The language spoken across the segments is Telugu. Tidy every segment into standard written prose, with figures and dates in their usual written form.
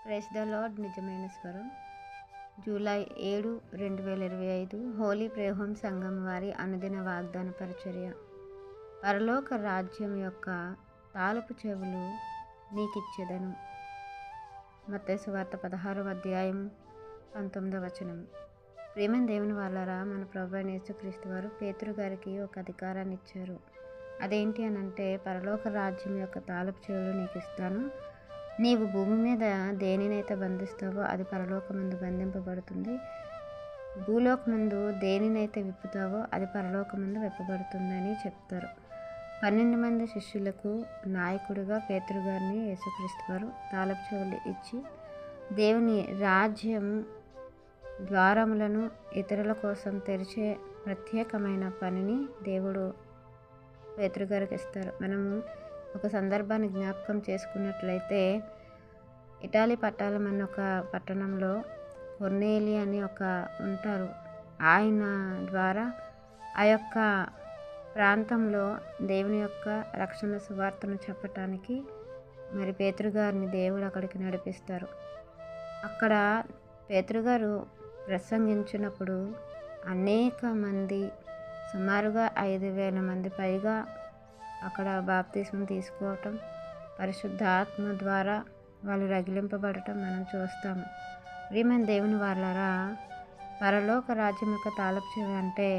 Praise the lord. నిజమైన స్వరం. జూలై 7, 2025 హోలీ ప్రేయర్ హోమ్ సంఘం వారి అనుదిన వాగ్దాన పరిచర్య. పరలోక రాజ్యం యొక్క తాళపు చెవులు నీకిచ్చేదను. మత్తయి సువార్త 16వ అధ్యాయం 19వ వచనం. ప్రియమైన దేవుని వాళ్ళరా, మన ప్రభువైన యేసుక్రీస్తు వారు పేతురు గారికి ఒక అధికారాన్ని ఇచ్చారు. అదేంటి అనంటే, పరలోక రాజ్యం యొక్క తాళపు చెవులు నీకు ఇస్తాను. నీవు భూమి మీద దేనినైతే బంధిస్తావో అది పరలోకమందు బంధింపబడుతుంది. భూలోకమందు దేనినైతే విప్పుతావో అది పరలోకమందు విప్పబడుతుందని చెప్తారు. 12 మంది శిష్యులకు నాయకుడిగా పేతురు గారిని యేసుక్రీస్తు వారు తాళపు చెవులు ఇచ్చి, దేవుని రాజ్యం ద్వారములను ఇతరుల కోసం తెరిచే ప్రత్యేకమైన పనిని దేవుడు పేతురు గారికి ఇస్తారు. మనము ఒక సందర్భాన్ని జ్ఞాపకం చేసుకున్నట్లయితే, ఇటాలీ పట్టాలం అన్న ఒక పట్టణంలో కొర్నేలి అని ఒక ఉంటారు. ఆయన ద్వారా ఆ యొక్క ప్రాంతంలో దేవుని యొక్క రక్షణ సువార్తను చెప్పటానికి మరి పేతురు గారిని దేవుడు అక్కడికి నడిపిస్తారు. అక్కడ పేతురు గారు ప్రసంగించినప్పుడు అనేక మంది, సుమారుగా 5,000 మంది పైగా అక్కడ బాప్తిస్మం తీసుకోవటం, పరిశుద్ధాత్మ ద్వారా వాళ్ళు రగిలింపబడటం మనం చూస్తాము. ప్రియమైన దేవుని వాళ్ళరా, పరలోక రాజ్యం యొక్క తాళపు చెవి అంటే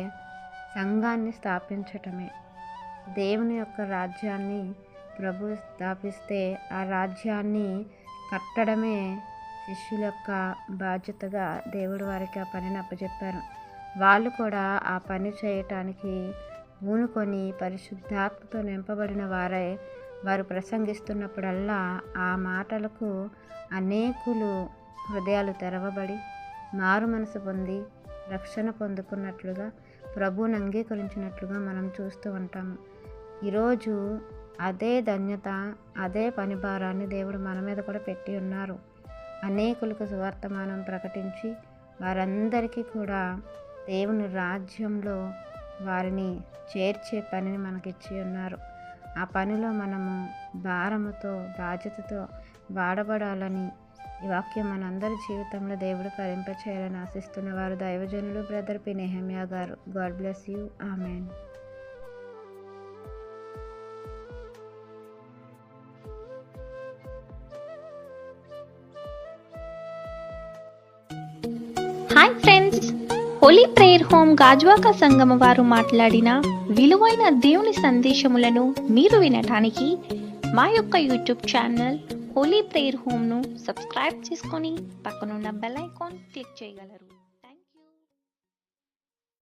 సంఘాన్ని స్థాపించటమే. దేవుని యొక్క రాజ్యాన్ని ప్రభు స్థాపిస్తే ఆ రాజ్యాన్ని కట్టడమే శిష్యుల యొక్క బాధ్యతగా దేవుడు వారికి ఆ పనిని అప్పచెప్పారు. వాళ్ళు కూడా ఆ పని చేయటానికి పూనుకొని పరిశుద్ధాత్మతో నింపబడిన వారై వారు ప్రసంగిస్తున్నప్పుడల్లా ఆ మాటలకు అనేకులు హృదయాలు తెరవబడి మారు మనసు పొంది రక్షణ పొందుకున్నట్లుగా, ప్రభువుని అంగీకరించినట్లుగా మనం చూస్తూ ఉంటాము. ఈరోజు అదే ధన్యత, అదే పని భారాన్ని దేవుడు మన మీద కూడా పెట్టి ఉన్నారు. అనేకులకు సువార్తమానం ప్రకటించి వారందరికీ కూడా దేవుని రాజ్యంలో వారిని చేర్చే పనిని మనకిచ్చి ఉన్నారు. ఆ పనిలో మనము భారముతో, బాధ్యతతో వాడబడాలని ఈ వాక్యం మనందరి జీవితంలో దేవుడు ఫలింపచేయాలని ఆశిస్తున్న వారు దైవజనులు బ్రదర్ పి. నెహెమ్యా గారు. God bless you. Amen. Hi friends, Holy Prayer Home Gajuwaka సంగమ వారు మాట్లాడిన విలువైన దేవుని సందేశములను మీరు వినటానికి మా యొక్క యూట్యూబ్ ఛానల్ హోలీ ప్రేయర్ హోమ్ను సబ్స్క్రైబ్ చేసుకొని పక్కనున్న బెల్ ఐకాన్ క్లిక్ చేయగలరు.